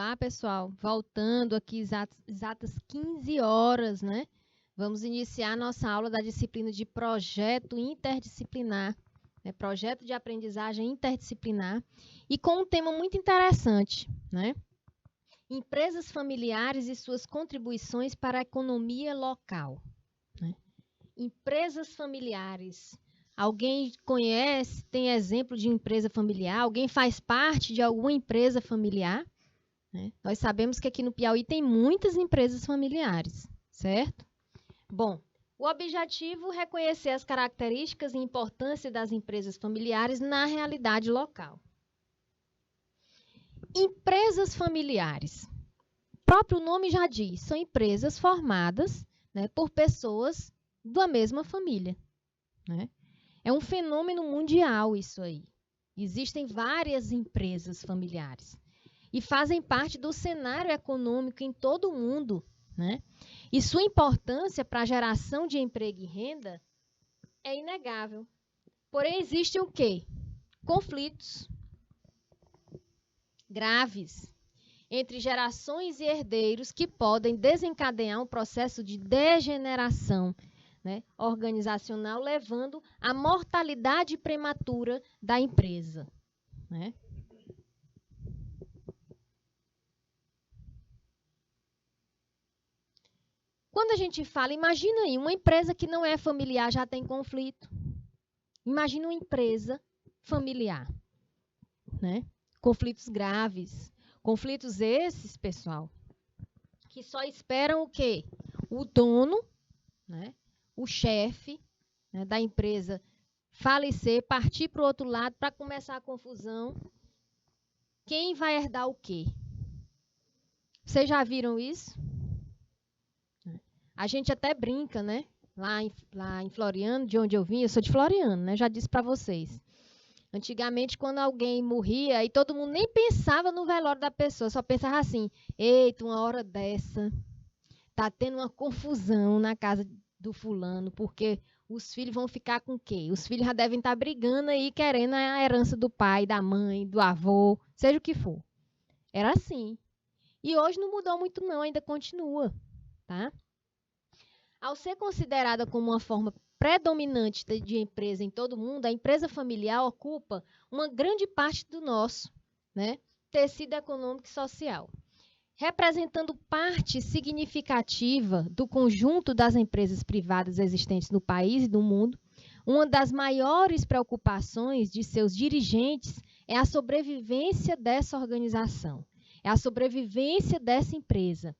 Olá, pessoal. Voltando aqui exatas 15 horas, né? Vamos iniciar nossa aula da disciplina de projeto interdisciplinar, né? Projeto de aprendizagem interdisciplinar, e com um tema muito interessante, né? Empresas familiares e suas contribuições para a economia local, né? Empresas familiares. Alguém conhece, tem exemplo de empresa familiar? Alguém faz parte de alguma empresa familiar? Né? Nós sabemos que aqui no Piauí tem muitas empresas familiares, certo? Bom, o objetivo é reconhecer as características e importância das empresas familiares na realidade local. Empresas familiares. O próprio nome já diz, são empresas formadas, né, por pessoas da mesma família, né? É um fenômeno mundial isso aí. Existem várias empresas familiares e fazem parte do cenário econômico em todo o mundo, né? E sua importância para a geração de emprego e renda é inegável. Porém, existem o quê? Conflitos graves entre gerações e herdeiros que podem desencadear um processo de degeneração, né, organizacional, levando à mortalidade prematura da empresa, né? Quando a gente fala, imagina aí, uma empresa que não é familiar já tem conflito. Imagina uma empresa familiar, né? Conflitos graves. Conflitos esses, pessoal, que só esperam o quê? O dono, né? O chefe, né, da empresa falecer, partir para o outro lado para começar a confusão. Quem vai herdar o quê? Vocês já viram isso? A gente até brinca, né? Lá em Floriano, de onde eu vim, eu sou de Floriano, né? Já disse para vocês. Antigamente, quando alguém morria, aí todo mundo nem pensava no velório da pessoa, só pensava assim: eita, uma hora dessa, tá tendo uma confusão na casa do fulano, porque os filhos vão ficar com o quê? Os filhos já devem estar brigando aí, querendo a herança do pai, da mãe, do avô, seja o que for. Era assim. E hoje não mudou muito não, ainda continua, tá? Ao ser considerada como uma forma predominante de empresa em todo o mundo, a empresa familiar ocupa uma grande parte do nosso, né, tecido econômico e social, representando parte significativa do conjunto das empresas privadas existentes no país e no mundo. Uma das maiores preocupações de seus dirigentes é a sobrevivência dessa organização, é a sobrevivência dessa empresa.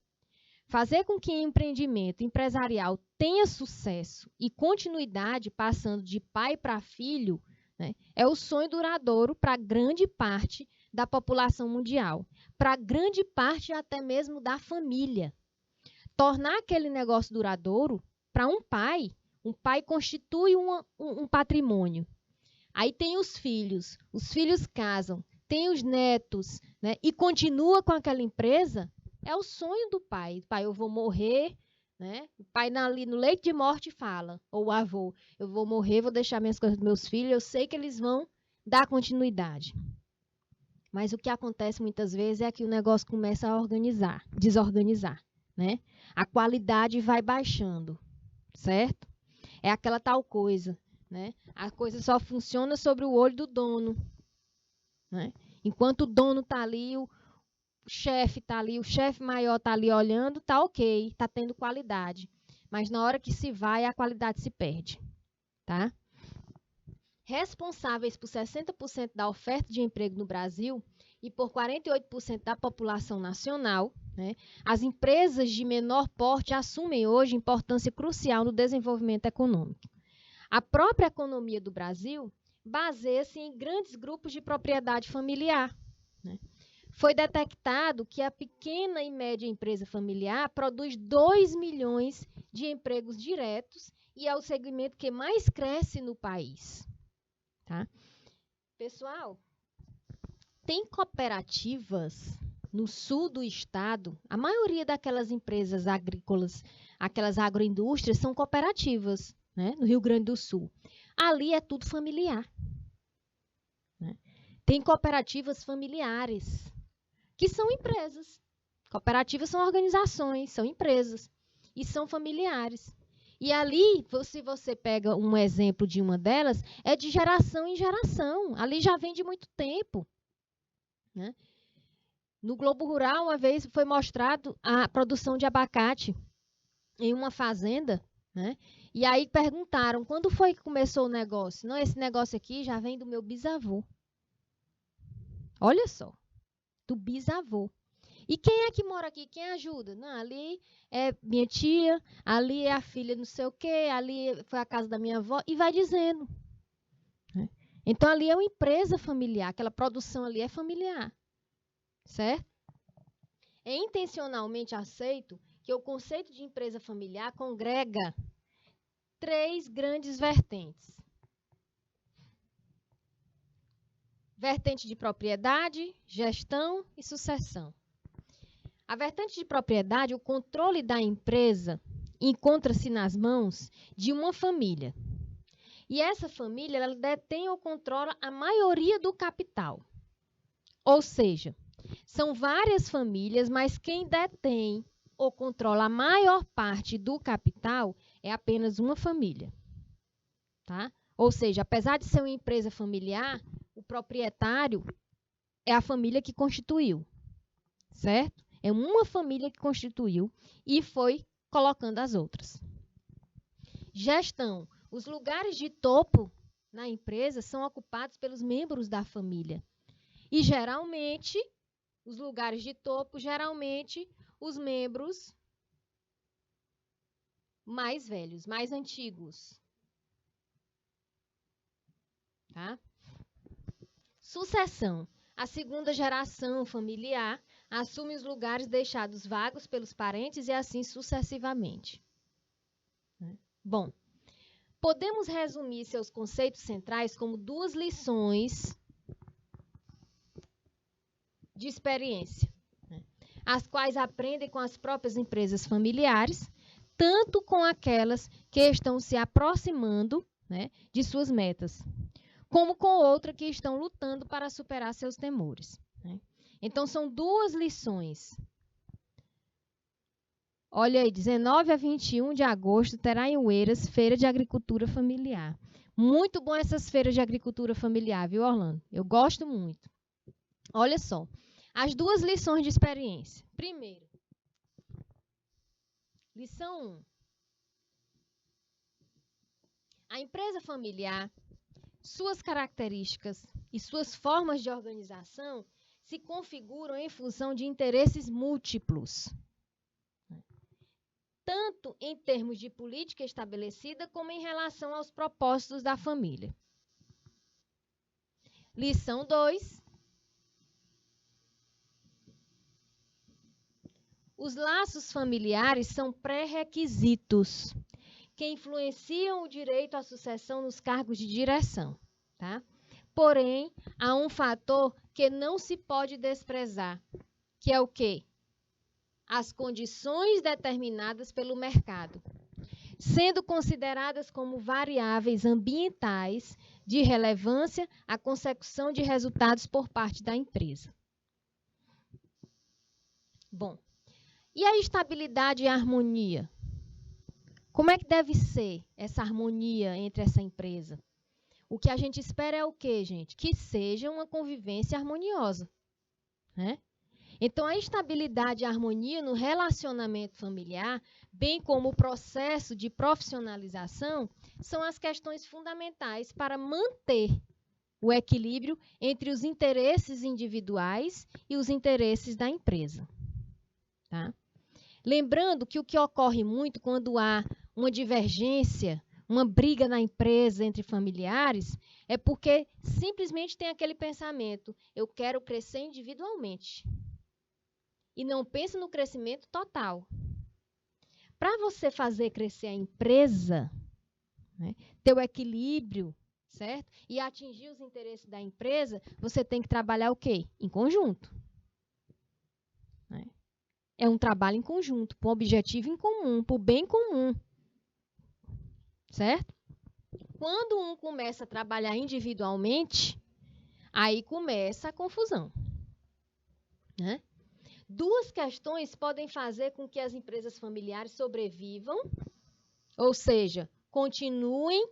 Fazer com que o empreendimento empresarial tenha sucesso e continuidade, passando de pai para filho, né, é o sonho duradouro para grande parte da população mundial, para grande parte até mesmo da família. Tornar aquele negócio duradouro, para um pai constitui um patrimônio. Aí tem os filhos casam, tem os netos, né, e continua com aquela empresa. É o sonho do pai. Pai, eu vou morrer, né? O pai ali no leito de morte fala, ou o avô, eu vou morrer, vou deixar minhas coisas dos meus filhos, eu sei que eles vão dar continuidade. Mas o que acontece muitas vezes é que o negócio começa a desorganizar, né? A qualidade vai baixando, certo? É aquela tal coisa, né? A coisa só funciona sobre o olho do dono, né? Enquanto o dono está ali, o chefe está ali, o chefe maior está ali olhando, está ok, está tendo qualidade. Mas na hora que se vai, a qualidade se perde, tá? Responsáveis por 60% da oferta de emprego no Brasil e por 48% da população nacional, né, as empresas de menor porte assumem hoje importância crucial no desenvolvimento econômico. A própria economia do Brasil baseia-se em grandes grupos de propriedade familiar, né? Foi detectado que a pequena e média empresa familiar produz 2 milhões de empregos diretos e é o segmento que mais cresce no país. Tá? Pessoal, tem cooperativas no sul do estado. A maioria daquelas empresas agrícolas, aquelas agroindústrias, são cooperativas, né? No Rio Grande do Sul. Ali é tudo familiar, né? Tem cooperativas familiares. que são empresas. Cooperativas são organizações, são empresas e são familiares. E ali, se você pega um exemplo de uma delas, é de geração em geração. Ali já vem de muito tempo. Né? No Globo Rural, uma vez foi mostrado a produção de abacate em uma fazenda, né? E aí perguntaram, quando foi que começou o negócio? Não, esse negócio aqui já vem do meu bisavô. Olha só, do bisavô. E quem é que mora aqui? Quem ajuda? Não, ali é minha tia, ali é a filha não sei o quê, ali foi a casa da minha avó, e vai dizendo. Né? Então, ali é uma empresa familiar, aquela produção ali é familiar. Certo? É intencionalmente aceito que o conceito de empresa familiar congrega 3 grandes vertentes. Vertente de propriedade, gestão e sucessão. A vertente de propriedade, o controle da empresa, encontra-se nas mãos de uma família. E essa família ela detém ou controla a maioria do capital. Ou seja, são várias famílias, mas quem detém ou controla a maior parte do capital é apenas uma família. Tá? Ou seja, apesar de ser uma empresa familiar, o proprietário é a família que constituiu. Certo? É uma família que constituiu e foi colocando as outras. Gestão. Os lugares de topo na empresa são ocupados pelos membros da família. E, geralmente, os lugares de topo, os membros mais velhos, mais antigos. Tá? Sucessão. A segunda geração familiar assume os lugares deixados vagos pelos parentes e assim sucessivamente. Bom, podemos resumir seus conceitos centrais como 2 lições de experiência, as quais aprendem com as próprias empresas familiares, tanto com aquelas que estão se aproximando, de suas metas, como com outras que estão lutando para superar seus temores. Então, são 2 lições. Olha aí, 19 a 21 de agosto terá em Oeiras Feira de Agricultura Familiar. Muito bom essas feiras de agricultura familiar, viu, Orlando? Eu gosto muito. Olha só, as 2 lições de experiência. Primeiro, lição 1. A empresa familiar, suas características e suas formas de organização se configuram em função de interesses múltiplos, tanto em termos de política estabelecida, como em relação aos propósitos da família. Lição 2. Os laços familiares são pré-requisitos que influenciam o direito à sucessão nos cargos de direção. Tá? Porém, há um fator que não se pode desprezar, que é o quê? As condições determinadas pelo mercado, sendo consideradas como variáveis ambientais de relevância à consecução de resultados por parte da empresa. Bom, e a estabilidade e a harmonia? Como é que deve ser essa harmonia entre essa empresa? O que a gente espera é o quê, gente? Que seja uma convivência harmoniosa. Né? Então, a estabilidade e a harmonia no relacionamento familiar, bem como o processo de profissionalização, são as questões fundamentais para manter o equilíbrio entre os interesses individuais e os interesses da empresa. Tá? Lembrando que o que ocorre muito quando há uma divergência, uma briga na empresa entre familiares, é porque simplesmente tem aquele pensamento, eu quero crescer individualmente. E não pensa no crescimento total. Para você fazer crescer a empresa, ter o equilíbrio, certo? E atingir os interesses da empresa, você tem que trabalhar o quê? Em conjunto. É um trabalho em conjunto, para um objetivo em comum, para o bem comum. Certo? Quando um começa a trabalhar individualmente, aí começa a confusão. Né? Duas questões podem fazer com que as empresas familiares sobrevivam, ou seja, continuem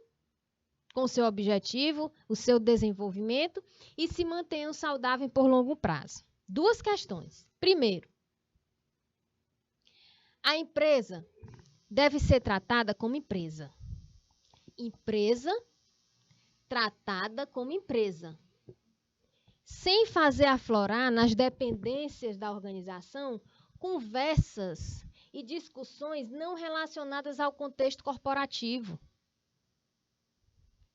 com seu objetivo, o seu desenvolvimento e se mantenham saudáveis por longo prazo. Duas questões. Primeiro, a empresa deve ser tratada como empresa. Empresa tratada como empresa. Sem fazer aflorar nas dependências da organização conversas e discussões não relacionadas ao contexto corporativo.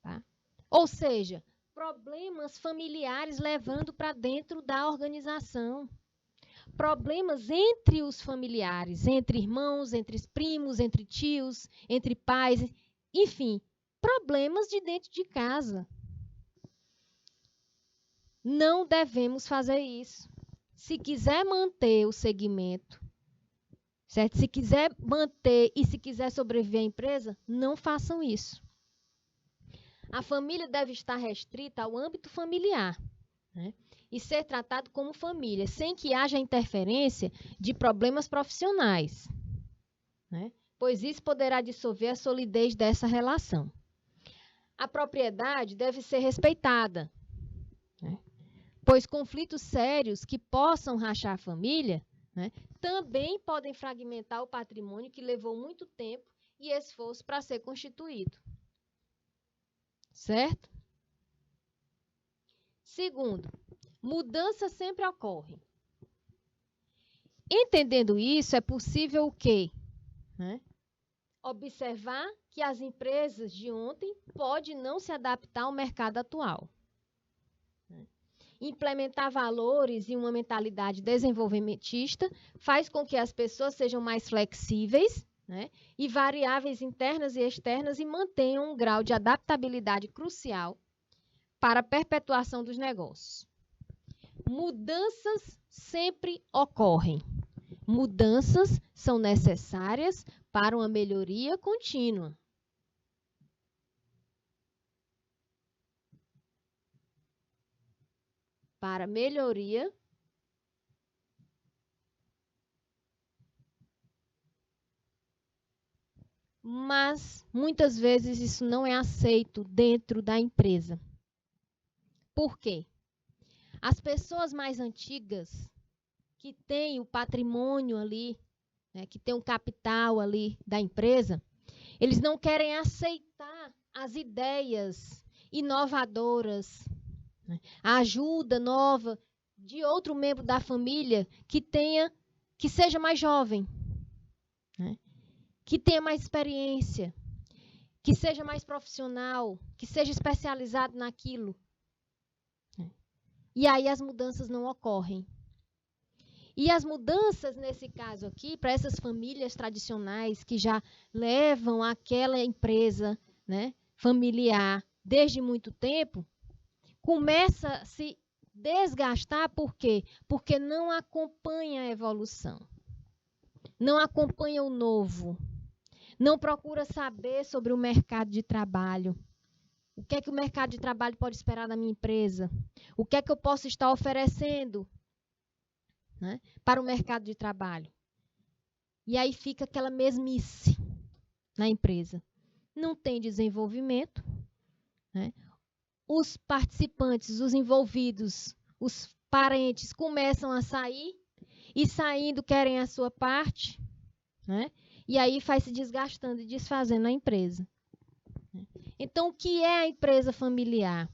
Tá? Ou seja, problemas familiares levando para dentro da organização. Problemas entre os familiares, entre irmãos, entre primos, entre tios, entre pais, enfim, problemas de dentro de casa. Não devemos fazer isso. Se quiser manter o segmento, certo? Se quiser manter e se quiser sobreviver à empresa, não façam isso. A família deve estar restrita ao âmbito familiar, né? E ser tratado como família, sem que haja interferência de problemas profissionais, né? Pois isso poderá dissolver a solidez dessa relação. A propriedade deve ser respeitada, né? Pois conflitos sérios que possam rachar a família, né, também podem fragmentar o patrimônio que levou muito tempo e esforço para ser constituído. Certo? Segundo, mudanças sempre ocorrem. Entendendo isso, é possível o quê? Né? Observar que as empresas de ontem podem não se adaptar ao mercado atual. Implementar valores e uma mentalidade desenvolvimentista faz com que as pessoas sejam mais flexíveis, né, e variáveis internas e externas e mantenham um grau de adaptabilidade crucial para a perpetuação dos negócios. Mudanças sempre ocorrem. Mudanças são necessárias para uma melhoria contínua. Para melhoria mas muitas vezes isso não é aceito dentro da empresa. Por quê? As pessoas mais antigas que têm o patrimônio ali, né, que tem o capital ali da empresa, eles não querem aceitar as ideias inovadoras, né, a ajuda nova de outro membro da família que seja mais jovem, né, que tenha mais experiência, que seja mais profissional, que seja especializado naquilo. E aí as mudanças não ocorrem. E as mudanças, nesse caso aqui, para essas famílias tradicionais que já levam aquela empresa, né, familiar desde muito tempo, começa a se desgastar. Por quê? Porque não acompanha a evolução. Não acompanha o novo. Não procura saber sobre o mercado de trabalho. O que é que o mercado de trabalho pode esperar da minha empresa? O que é que eu posso estar oferecendo, né, para o mercado de trabalho? E aí fica aquela mesmice na empresa. Não tem desenvolvimento, né? Os participantes, os envolvidos, os parentes começam a sair e saindo querem a sua parte, né? E aí vai se desgastando e desfazendo a empresa. Então, o que é a empresa familiar?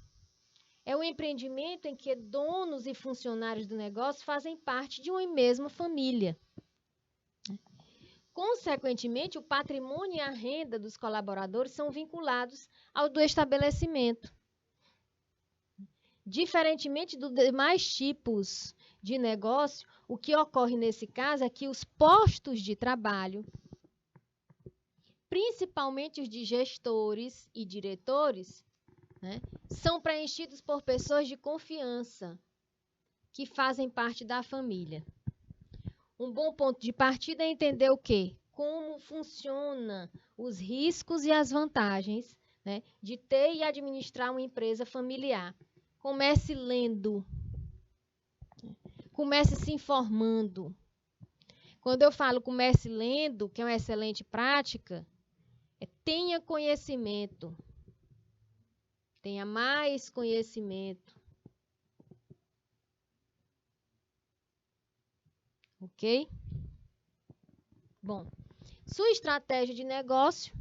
É um empreendimento em que donos e funcionários do negócio fazem parte de uma mesma família. Consequentemente, o patrimônio e a renda dos colaboradores são vinculados ao do estabelecimento. Diferentemente dos demais tipos de negócio, o que ocorre nesse caso é que os postos de trabalho, principalmente os de gestores e diretores, né, são preenchidos por pessoas de confiança que fazem parte da família. Um bom ponto de partida é entender o quê? Como funcionam os riscos e as vantagens, né, de ter e administrar uma empresa familiar. Comece lendo. Comece se informando. Quando eu falo comece lendo, que é uma excelente prática, tenha conhecimento. Tenha mais conhecimento. Ok? Bom, sua estratégia de negócio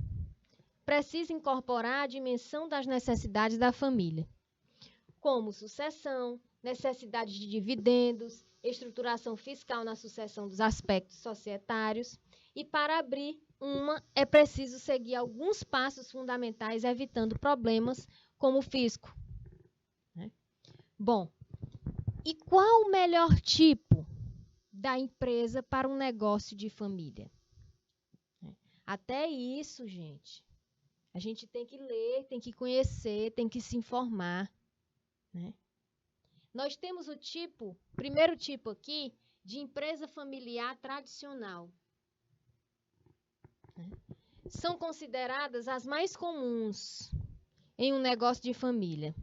precisa incorporar a dimensão das necessidades da família, como sucessão, necessidade de dividendos, estruturação fiscal na sucessão dos aspectos societários. E para abrir uma, é preciso seguir alguns passos fundamentais, evitando problemas como o fisco. Bom, e qual o melhor tipo da empresa para um negócio de família? Até isso, gente. A gente tem que ler, tem que conhecer, tem que se informar. Nós temos o primeiro tipo aqui, de empresa familiar tradicional. São consideradas as mais comuns em um negócio de família.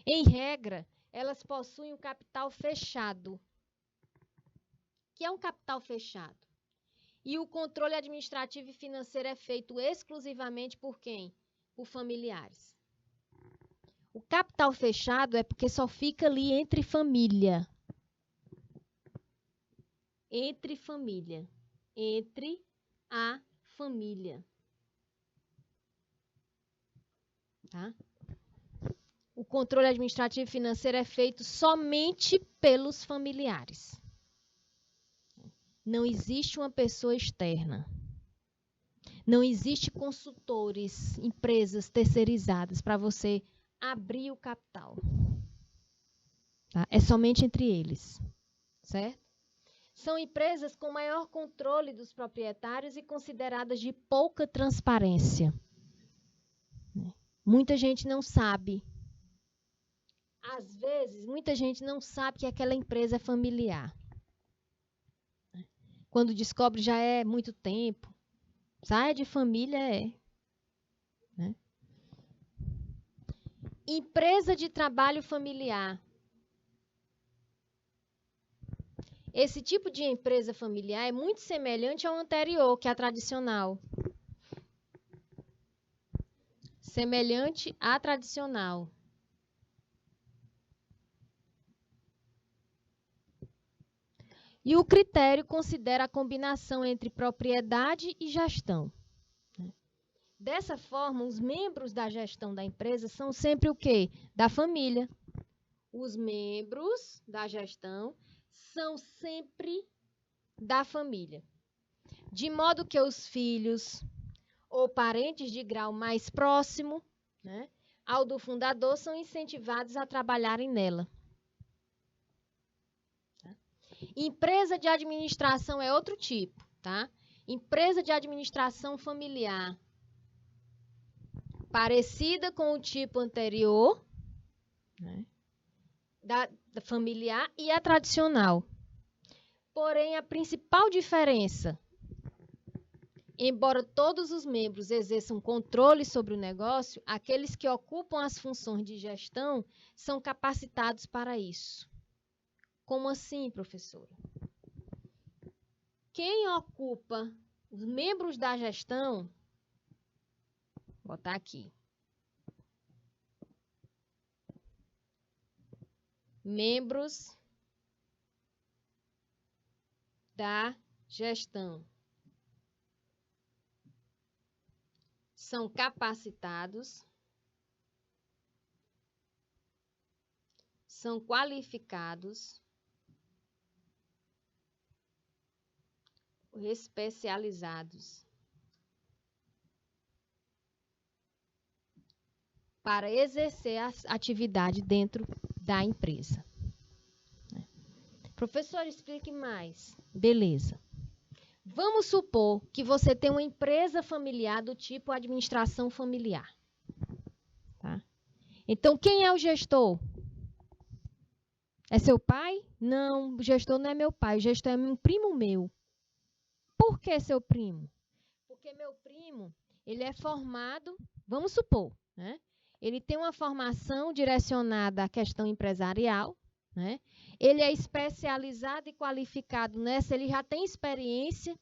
Em regra, elas possuem um capital fechado. O que é um capital fechado? E o controle administrativo e financeiro é feito exclusivamente por quem? Por familiares. O capital fechado é porque só fica ali entre família. Entre família. Entre a família. Tá? O controle administrativo e financeiro é feito somente pelos familiares. Não existe uma pessoa externa. Não existe consultores, empresas terceirizadas para você abrir o capital. Tá? É somente entre eles. Certo? São empresas com maior controle dos proprietários e consideradas de pouca transparência. Muita gente não sabe. Às vezes, muita gente não sabe que aquela empresa é familiar. Quando descobre, já é muito tempo. Sai de família, né? Empresa de trabalho familiar. Esse tipo de empresa familiar é muito semelhante ao anterior, que é a tradicional. Semelhante à tradicional. E o critério considera a combinação entre propriedade e gestão. Dessa forma, os membros da gestão da empresa são sempre o quê? Da família. Os membros da gestão são sempre da família. De modo que os filhos ou parentes de grau mais próximo, né, ao do fundador são incentivados a trabalharem nela. Empresa de administração é outro tipo, tá? Empresa de administração familiar. Parecida com o tipo anterior, né, da familiar e a tradicional. Porém, a principal diferença, embora todos os membros exerçam controle sobre o negócio, aqueles que ocupam as funções de gestão são capacitados para isso. Como assim, professora? Quem ocupa os membros da gestão, vou botar aqui. Membros da gestão são capacitados, são qualificados, especializados para exercer a atividade dentro da empresa. Professor, explique mais. Beleza. Vamos supor que você tem uma empresa familiar do tipo administração familiar. Tá? Então, quem é o gestor? É seu pai? Não, o gestor não é meu pai, o gestor é um primo meu. Por que seu primo? Porque meu primo, ele é formado, vamos supor, né? Ele tem uma formação direcionada à questão empresarial, né? Ele é especializado e qualificado nessa, ele já tem experiência,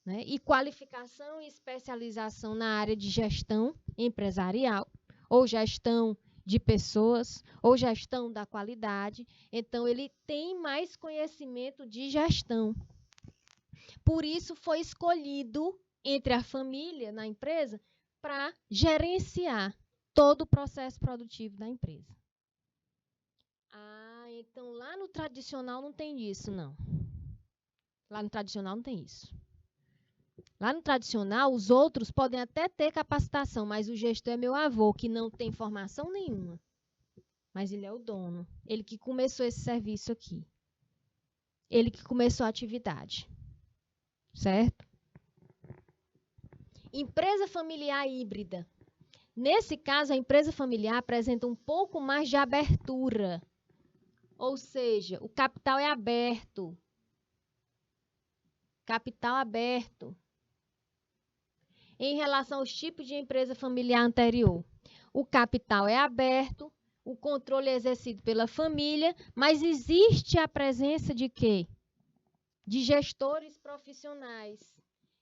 né, e qualificação e especialização na área de gestão empresarial, ou gestão de pessoas, ou gestão da qualidade. Então, ele tem mais conhecimento de gestão. Por isso, foi escolhido entre a família na empresa para gerenciar todo o processo produtivo da empresa. Ah, então lá no tradicional não tem isso, não. Lá no tradicional não tem isso. Lá no tradicional, os outros podem até ter capacitação, mas o gestor é meu avô, que não tem formação nenhuma. Mas ele é o dono. Ele que começou esse serviço aqui. Ele que começou a atividade. Certo? Empresa familiar híbrida. Nesse caso, a empresa familiar apresenta um pouco mais de abertura. Ou seja, o capital é aberto. Capital aberto. Em relação aos tipos de empresa familiar anterior, o capital é aberto, o controle é exercido pela família, mas existe a presença de quê? De gestores profissionais,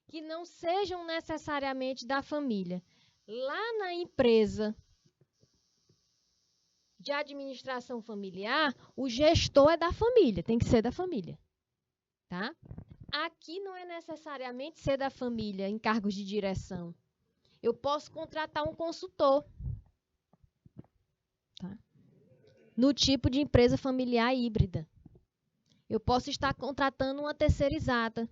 que não sejam necessariamente da família. Lá na empresa de administração familiar, o gestor é da família, tem que ser da família, tá? Aqui não é necessariamente ser da família em cargos de direção. Eu posso contratar um consultor, tá? No tipo de empresa familiar híbrida. Eu posso estar contratando uma terceirizada,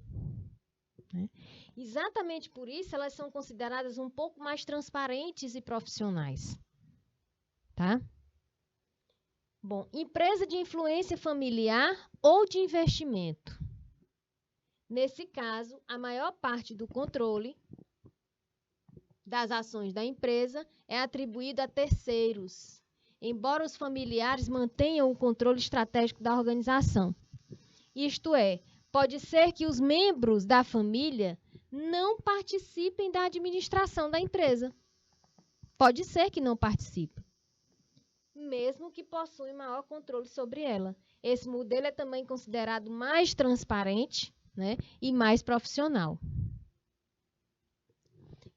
né? Exatamente por isso, elas são consideradas um pouco mais transparentes e profissionais, tá? Bom, empresa de influência familiar ou de investimento. Nesse caso, a maior parte do controle das ações da empresa é atribuído a terceiros, embora os familiares mantenham o controle estratégico da organização. Isto é, pode ser que os membros da família não participem da administração da empresa. Pode ser que não participem, mesmo que possuem maior controle sobre ela. Esse modelo é também considerado mais transparente, né, e mais profissional.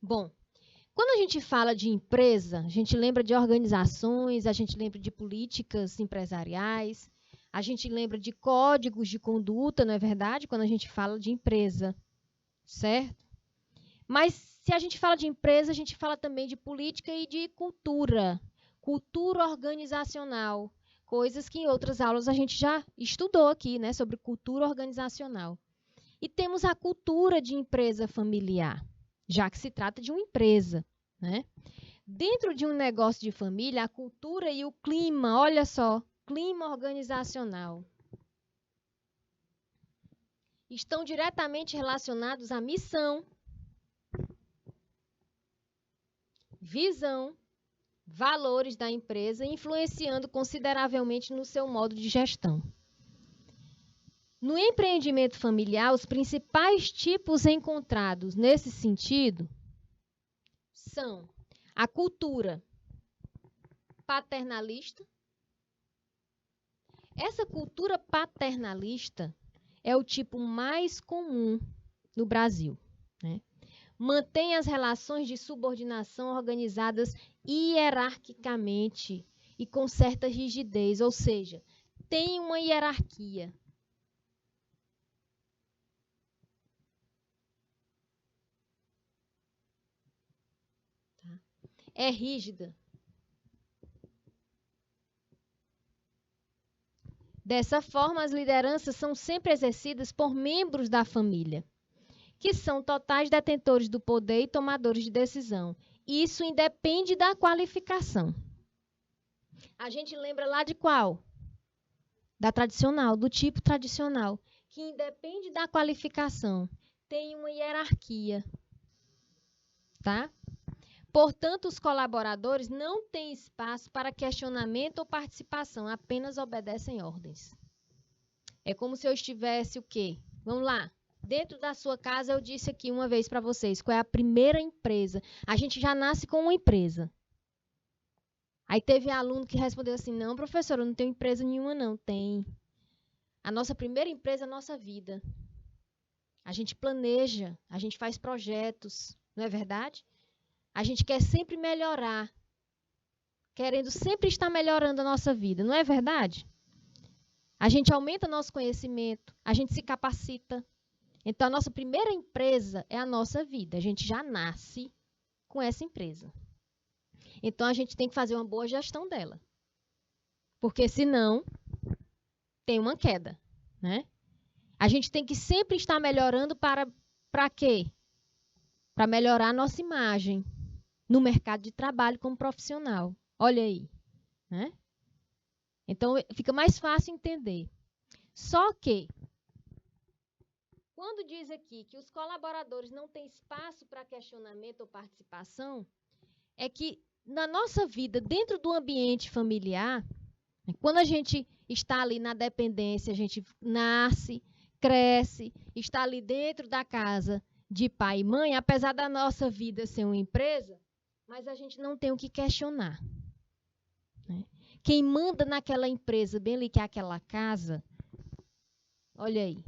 Bom, quando a gente fala de empresa, a gente lembra de organizações, a gente lembra de políticas empresariais, a gente lembra de códigos de conduta, não é verdade? Quando a gente fala de empresa, certo? Mas se a gente fala de empresa, a gente fala também de política e de cultura, cultura organizacional, coisas que em outras aulas a gente já estudou aqui, né, sobre cultura organizacional. E temos a cultura de empresa familiar, já que se trata de uma empresa, né? Dentro de um negócio de família, a cultura e o clima, olha só, clima organizacional, estão diretamente relacionados à missão, visão, valores da empresa, influenciando consideravelmente no seu modo de gestão. No empreendimento familiar, os principais tipos encontrados nesse sentido são a cultura paternalista. Essa cultura paternalista é o tipo mais comum no Brasil, né? Mantém as relações de subordinação organizadas hierarquicamente e com certa rigidez, ou seja, tem uma hierarquia. Tá? É rígida. Dessa forma, as lideranças são sempre exercidas por membros da família, que são totais detentores do poder e tomadores de decisão. Isso independe da qualificação. A gente lembra lá de qual? Da tradicional, do tipo tradicional, que independe da qualificação, tem uma hierarquia, tá? Portanto, os colaboradores não têm espaço para questionamento ou participação, apenas obedecem ordens. É como se eu estivesse o quê? Vamos lá. Dentro da sua casa, eu disse aqui uma vez para vocês, qual é a primeira empresa. A gente já nasce com uma empresa. Aí teve aluno que respondeu assim, não, professora, eu não tenho empresa nenhuma, não. Tem. A nossa primeira empresa é a nossa vida. A gente planeja, a gente faz projetos, não é verdade? A gente quer sempre melhorar, querendo sempre estar melhorando a nossa vida, não é verdade? A gente aumenta nosso conhecimento, a gente se capacita. Então, a nossa primeira empresa é a nossa vida. A gente já nasce com essa empresa. Então, a gente tem que fazer uma boa gestão dela. Porque, senão, tem uma queda, né? A gente tem que sempre estar melhorando para quê? Para melhorar a nossa imagem no mercado de trabalho como profissional. Olha aí, né? Então, fica mais fácil entender. Só que, quando diz aqui que os colaboradores não têm espaço para questionamento ou participação, é que na nossa vida, dentro do ambiente familiar, quando a gente está ali na dependência, a gente nasce, cresce, está ali dentro da casa de pai e mãe, apesar da nossa vida ser uma empresa, mas a gente não tem o que questionar. Quem manda naquela empresa, bem ali que é aquela casa, olha aí,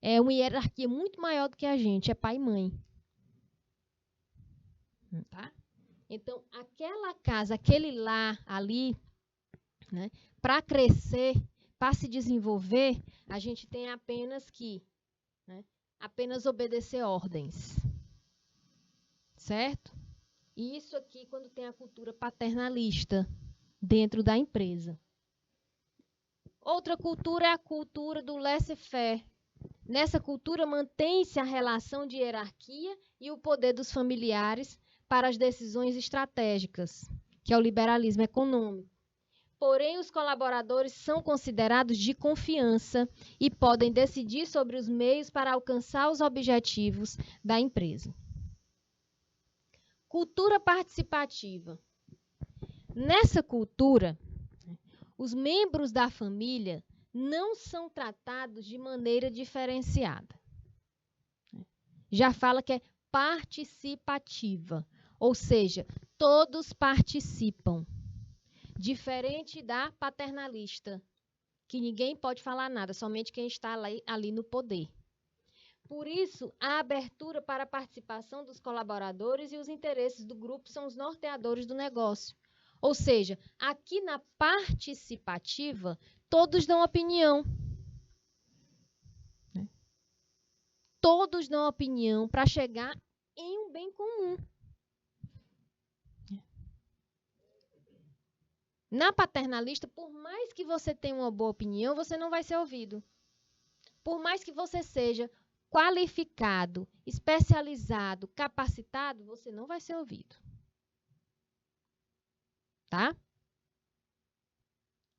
é uma hierarquia muito maior do que a gente, é pai e mãe. Tá? Então, aquela casa, aquele lar ali, né, para crescer, para se desenvolver, a gente tem apenas que, né, apenas obedecer ordens. Certo? E isso aqui quando tem a cultura paternalista dentro da empresa. Outra cultura é a cultura do laissez-faire. Nessa cultura mantém-se a relação de hierarquia e o poder dos familiares para as decisões estratégicas, que é o liberalismo econômico. Porém, os colaboradores são considerados de confiança e podem decidir sobre os meios para alcançar os objetivos da empresa. Cultura participativa. Nessa cultura, os membros da família não são tratados de maneira diferenciada. Já fala que é participativa, ou seja, todos participam. Diferente da paternalista, que ninguém pode falar nada, somente quem está ali no poder. Por isso, a abertura para a participação dos colaboradores e os interesses do grupo são os norteadores do negócio. Ou seja, aqui na participativa, todos dão opinião. Todos dão opinião para chegar em um bem comum. Na paternalista, por mais que você tenha uma boa opinião, você não vai ser ouvido. Por mais que você seja qualificado, especializado, capacitado, você não vai ser ouvido. Tá?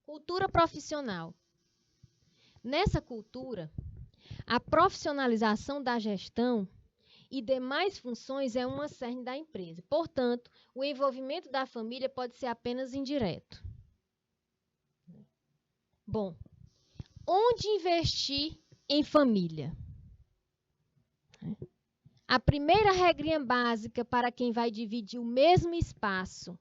Cultura profissional. Nessa cultura, a profissionalização da gestão e demais funções é uma cerne da empresa. Portanto, o envolvimento da família pode ser apenas indireto. Bom, onde investir em família? A primeira regrinha básica para quem vai dividir o mesmo espaço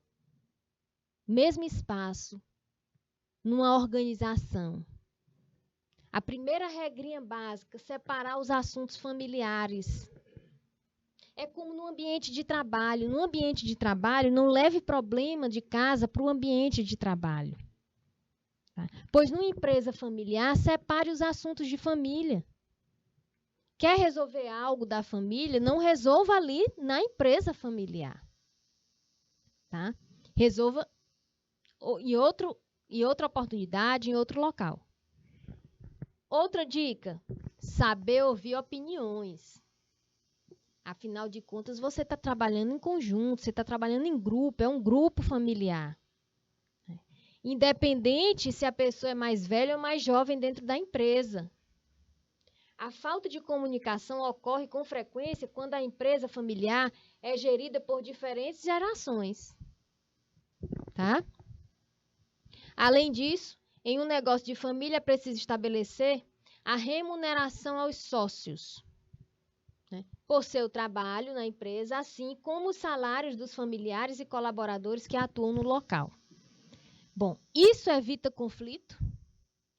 numa organização. A primeira regrinha básica, separar os assuntos familiares. É como no ambiente de trabalho. No ambiente de trabalho, não leve problema de casa para o ambiente de trabalho. Tá? Pois numa empresa familiar, separe os assuntos de família. Quer resolver algo da família, não resolva ali na empresa familiar. Tá? Resolva em outra oportunidade, em outro local. Outra dica, saber ouvir opiniões. Afinal de contas, você está trabalhando em conjunto, você está trabalhando em grupo, é um grupo familiar. Independente se a pessoa é mais velha ou mais jovem dentro da empresa. A falta de comunicação ocorre com frequência quando a empresa familiar é gerida por diferentes gerações. Tá? Além disso, em um negócio de família é preciso estabelecer a remuneração aos sócios, né, por seu trabalho na empresa, assim como os salários dos familiares e colaboradores que atuam no local. Bom, isso evita conflito,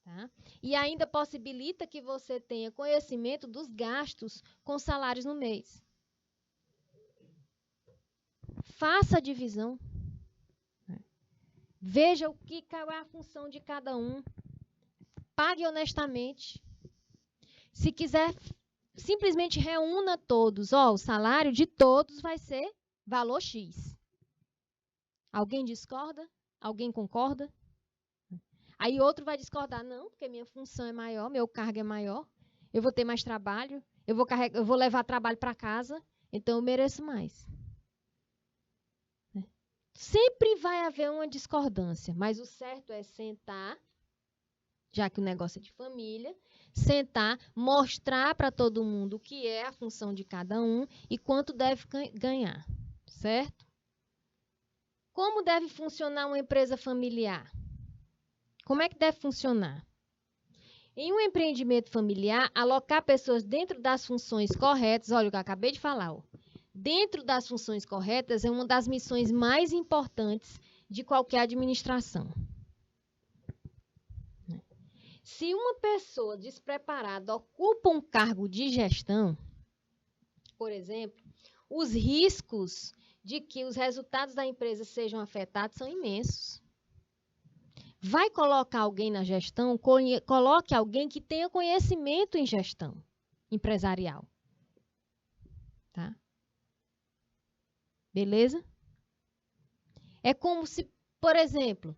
tá? E ainda possibilita que você tenha conhecimento dos gastos com salários no mês. Faça a divisão. Veja qual é a função de cada um. Pague honestamente. Se quiser, simplesmente reúna todos. O salário de todos vai ser valor X. Alguém discorda? Alguém concorda? Aí outro vai discordar. Não, porque minha função é maior, meu cargo é maior. Eu vou ter mais trabalho. Eu vou levar trabalho para casa. Então eu mereço mais. Sempre vai haver uma discordância, mas o certo é sentar, já que o negócio é de família, sentar, mostrar para todo mundo o que é a função de cada um e quanto deve ganhar, certo? Como deve funcionar uma empresa familiar? Como é que deve funcionar? Em um empreendimento familiar, alocar pessoas dentro das funções corretas, olha o que eu acabei de falar, ó. Dentro das funções corretas é uma das missões mais importantes de qualquer administração. Se uma pessoa despreparada ocupa um cargo de gestão, por exemplo, os riscos de que os resultados da empresa sejam afetados são imensos. Vai colocar alguém na gestão, coloque alguém que tenha conhecimento em gestão empresarial. Tá? Beleza? É como se, por exemplo,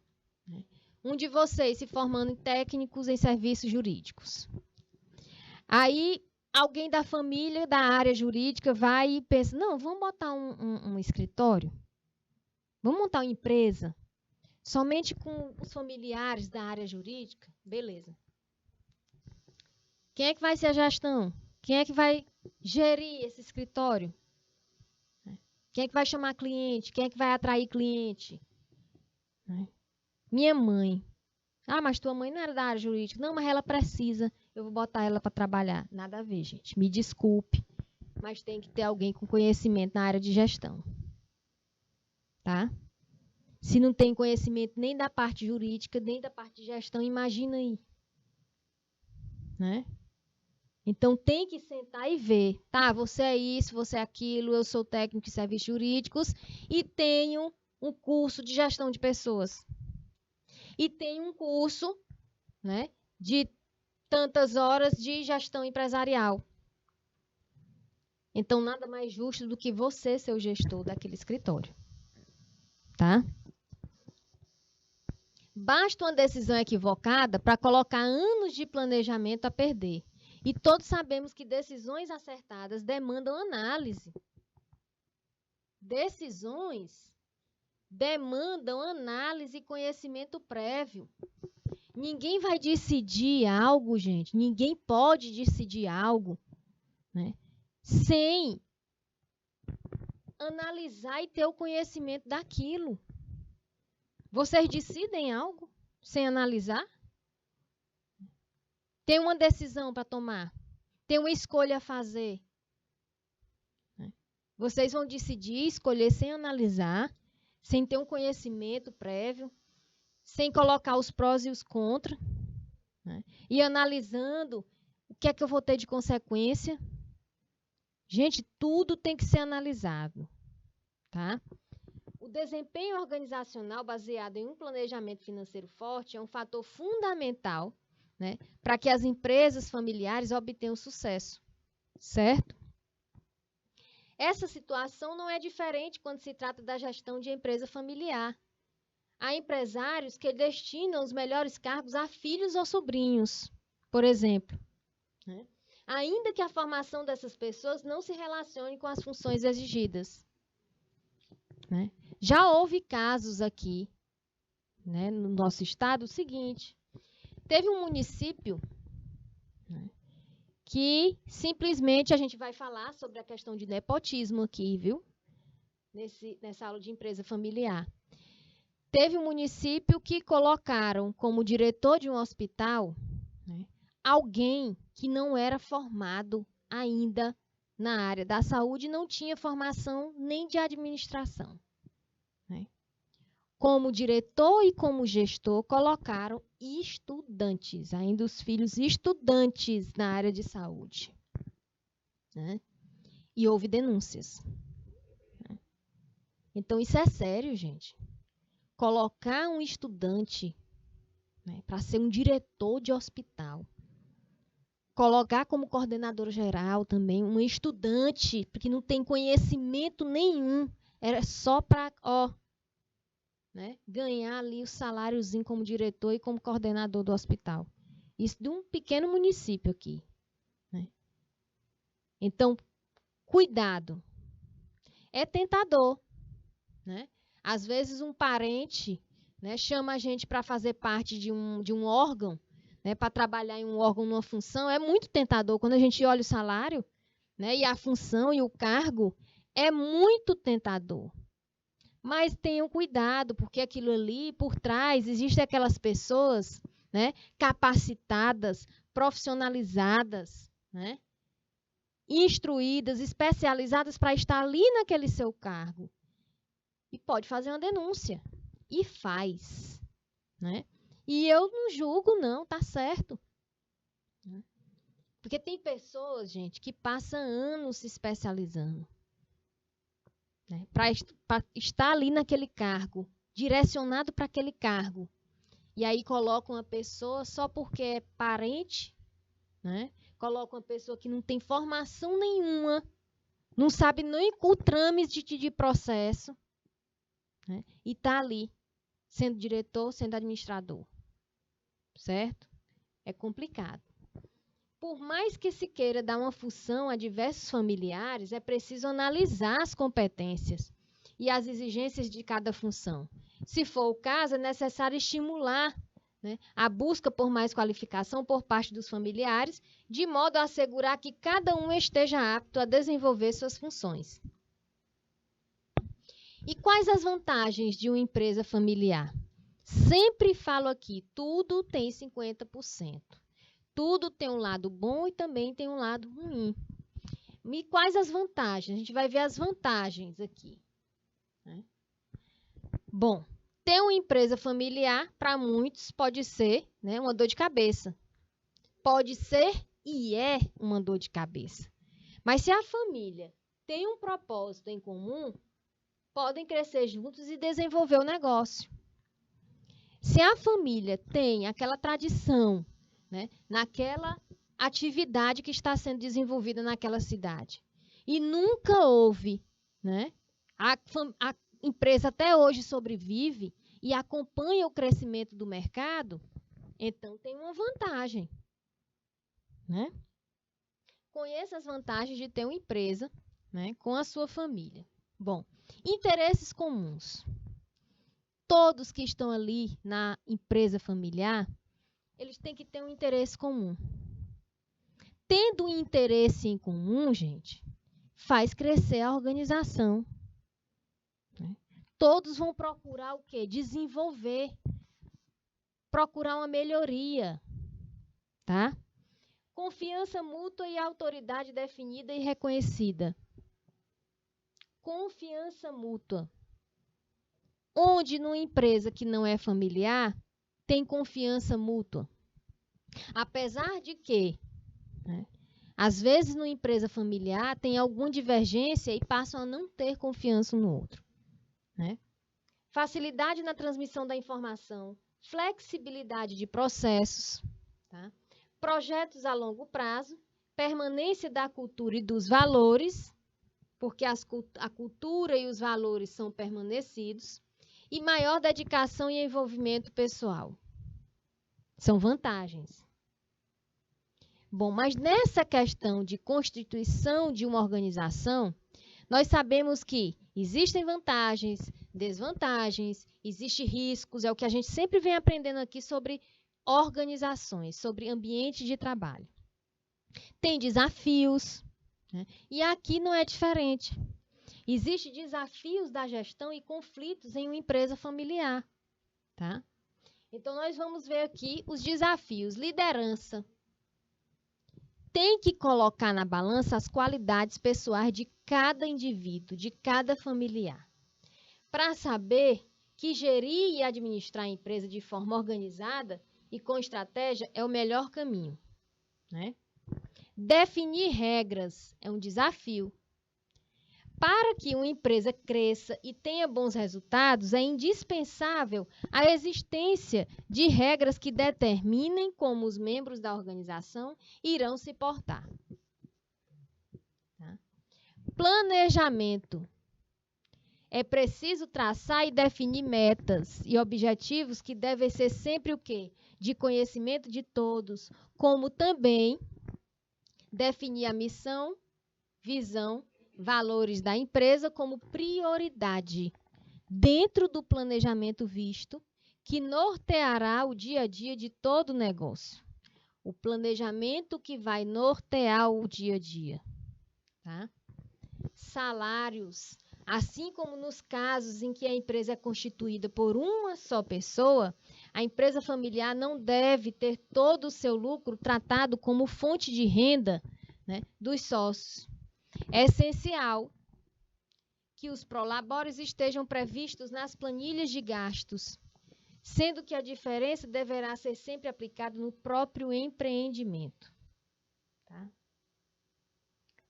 um de vocês se formando em técnicos em serviços jurídicos. Aí, alguém da família, da área jurídica, vai e pensa, não, vamos botar um escritório? Vamos montar uma empresa? Somente com os familiares da área jurídica? Beleza. Quem é que vai ser a gestão? Quem é que vai gerir esse escritório? Quem é que vai chamar cliente? Quem é que vai atrair cliente? Minha mãe. Ah, mas tua mãe não era da área jurídica. Não, mas ela precisa. Eu vou botar ela para trabalhar. Nada a ver, gente. Me desculpe. Mas tem que ter alguém com conhecimento na área de gestão. Tá? Se não tem conhecimento nem da parte jurídica, nem da parte de gestão, imagina aí. Né? Então, tem que sentar e ver. Tá, você é isso, você é aquilo, eu sou técnico em serviços jurídicos e tenho um curso de gestão de pessoas. E tenho um curso, né, de tantas horas de gestão empresarial. Então, nada mais justo do que você ser o gestor daquele escritório. Tá? Basta uma decisão equivocada para colocar anos de planejamento a perder. E todos sabemos que decisões acertadas demandam análise. Decisões demandam análise e conhecimento prévio. Ninguém vai decidir algo, gente. Ninguém pode decidir algo, né, sem analisar e ter o conhecimento daquilo. Vocês decidem algo sem analisar? Tem uma decisão para tomar. Tem uma escolha a fazer. Vocês vão decidir, escolher sem analisar, sem ter um conhecimento prévio, sem colocar os prós e os contras, né? E analisando o que é que eu vou ter de consequência. Gente, tudo tem que ser analisado. Tá? O desempenho organizacional baseado em um planejamento financeiro forte é um fator fundamental, né, para que as empresas familiares obtenham sucesso, certo? Essa situação não é diferente quando se trata da gestão de empresa familiar. Há empresários que destinam os melhores cargos a filhos ou sobrinhos, por exemplo, né? Ainda que a formação dessas pessoas não se relacione com as funções exigidas, né? Já houve casos aqui, né, no nosso estado, o seguinte: teve um município, né, que simplesmente a gente vai falar sobre a questão de nepotismo aqui, viu? Nessa aula de empresa familiar. Teve um município que colocaram como diretor de um hospital, né, alguém que não era formado ainda na área da saúde, não tinha formação nem de administração. Né? como diretor e como gestor, colocaram estudantes, ainda os filhos estudantes na área de saúde. Né? E houve denúncias. Né? Então, isso é sério, gente. Colocar um estudante, né, para ser um diretor de hospital. Colocar como coordenador geral também um estudante que não tem conhecimento nenhum. Era só para, né, ganhar ali o saláriozinho como diretor e como coordenador do hospital. Isso de um pequeno município aqui. Né? Então, cuidado. É tentador. Né? Às vezes um parente, né, chama a gente para fazer parte de um órgão, né, para trabalhar em um órgão, numa função. É muito tentador. Quando a gente olha o salário, né, e a função e o cargo, é muito tentador. Mas tenham cuidado, porque aquilo ali, por trás, existem aquelas pessoas, né, capacitadas, profissionalizadas, né, instruídas, especializadas para estar ali naquele seu cargo. E pode fazer uma denúncia. E faz. Né? E eu não julgo, não, tá certo. Porque tem pessoas, gente, que passam anos se especializando. Né? Para estar ali naquele cargo, direcionado para aquele cargo. E aí coloca uma pessoa só porque é parente, né? Coloca uma pessoa que não tem formação nenhuma, não sabe nem o trâmite de processo, né? E está ali, sendo diretor, sendo administrador. Certo? É complicado. Por mais que se queira dar uma função a diversos familiares, é preciso analisar as competências e as exigências de cada função. Se for o caso, é necessário estimular, né, a busca por mais qualificação por parte dos familiares, de modo a assegurar que cada um esteja apto a desenvolver suas funções. E quais as vantagens de uma empresa familiar? Sempre falo aqui, tudo tem 50%. Tudo tem um lado bom e também tem um lado ruim. E quais as vantagens? A gente vai ver as vantagens aqui. Né? Bom, ter uma empresa familiar, para muitos, pode ser, né, uma dor de cabeça. Pode ser e é uma dor de cabeça. Mas se a família tem um propósito em comum, podem crescer juntos e desenvolver o negócio. Se a família tem aquela tradição, né, naquela atividade que está sendo desenvolvida naquela cidade, e nunca houve, né, a empresa até hoje sobrevive e acompanha o crescimento do mercado, então tem uma vantagem. Né? Conheça as vantagens de ter uma empresa, né, com a sua família. Bom, interesses comuns. Todos que estão ali na empresa familiar, eles têm que ter um interesse comum. Tendo um interesse em comum, gente, faz crescer a organização. Né? Todos vão procurar o quê? Desenvolver. Procurar uma melhoria. Tá? Confiança mútua e autoridade definida e reconhecida. Confiança mútua. Onde numa empresa que não é familiar, tem confiança mútua. Apesar de que, né, às vezes numa empresa familiar tem alguma divergência e passam a não ter confiança um no outro. Né? Facilidade na transmissão da informação, flexibilidade de processos, tá? Projetos a longo prazo, permanência da cultura e dos valores, porque a cultura e os valores são permanecidos, e maior dedicação e envolvimento pessoal. São vantagens. Bom, mas nessa questão de constituição de uma organização, nós sabemos que existem vantagens, desvantagens, existem riscos, é o que a gente sempre vem aprendendo aqui sobre organizações, sobre ambiente de trabalho. Tem desafios, né? E aqui não é diferente. Existem desafios da gestão e conflitos em uma empresa familiar. Tá? Então, nós vamos ver aqui os desafios. Liderança. Tem que colocar na balança as qualidades pessoais de cada indivíduo, de cada familiar, para saber que gerir e administrar a empresa de forma organizada e com estratégia é o melhor caminho, né? Definir regras é um desafio. Para que uma empresa cresça e tenha bons resultados, é indispensável a existência de regras que determinem como os membros da organização irão se portar. Tá? Planejamento. É preciso traçar e definir metas e objetivos que devem ser sempre o quê? De conhecimento de todos, como também definir a missão, visão, valores da empresa como prioridade dentro do planejamento visto, que norteará o dia a dia de todo o negócio. O planejamento que vai nortear o dia a dia. Tá? Salários. Assim como nos casos em que a empresa é constituída por uma só pessoa, a empresa familiar não deve ter todo o seu lucro tratado como fonte de renda, né, dos sócios. É essencial que os prolabores estejam previstos nas planilhas de gastos, sendo que a diferença deverá ser sempre aplicada no próprio empreendimento. Tá?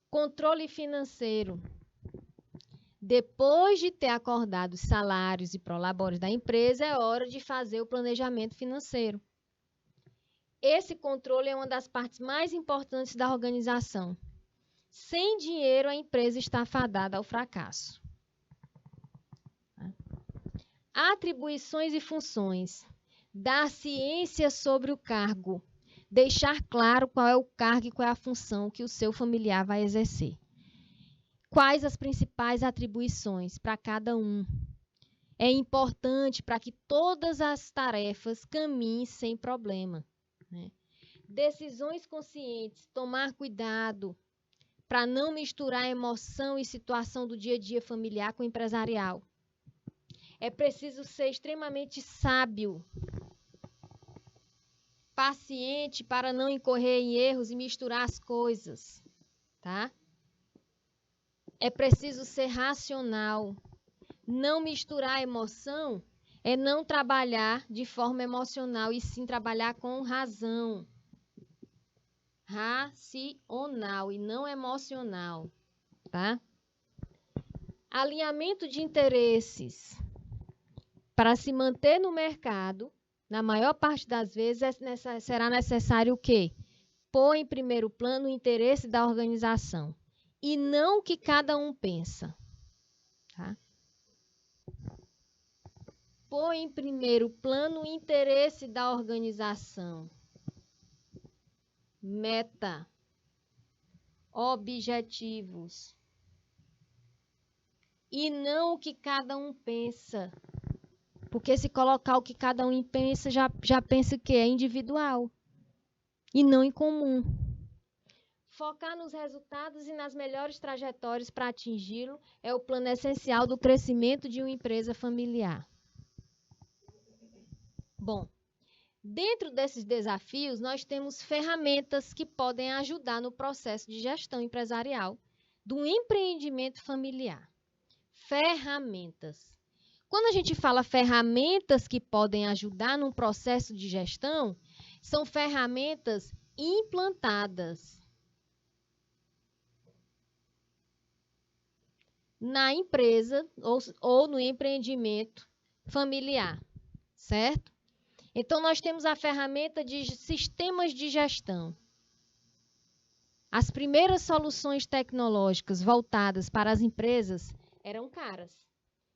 Controle financeiro. Depois de ter acordado os salários e prolabores da empresa, é hora de fazer o planejamento financeiro. Esse controle é uma das partes mais importantes da organização. Sem dinheiro, a empresa está fadada ao fracasso. Atribuições e funções. Dar ciência sobre o cargo. Deixar claro qual é o cargo e qual é a função que o seu familiar vai exercer. Quais as principais atribuições para cada um? É importante para que todas as tarefas caminhem sem problema, né? Decisões conscientes, tomar cuidado para não misturar emoção e situação do dia a dia familiar com o empresarial. É preciso ser extremamente sábio, paciente para não incorrer em erros e misturar as coisas, tá? É preciso ser racional. Não misturar emoção é não trabalhar de forma emocional, e sim trabalhar com razão. Racional e não emocional, tá? Alinhamento de interesses. Para se manter no mercado, na maior parte das vezes, será necessário o quê? Pôr em primeiro plano o interesse da organização e não o que cada um pensa. Tá? Pôr em primeiro plano o interesse da organização. Meta. Objetivos. E não o que cada um pensa. Porque se colocar o que cada um pensa, já pensa que é individual e não em comum. Focar nos resultados e nas melhores trajetórias para atingi-lo é o plano essencial do crescimento de uma empresa familiar. Bom, dentro desses desafios, nós temos ferramentas que podem ajudar no processo de gestão empresarial do empreendimento familiar. Ferramentas. Quando a gente fala ferramentas que podem ajudar no processo de gestão, são ferramentas implantadas na empresa ou no empreendimento familiar, certo? Então, nós temos a ferramenta de sistemas de gestão. As primeiras soluções tecnológicas voltadas para as empresas eram caras,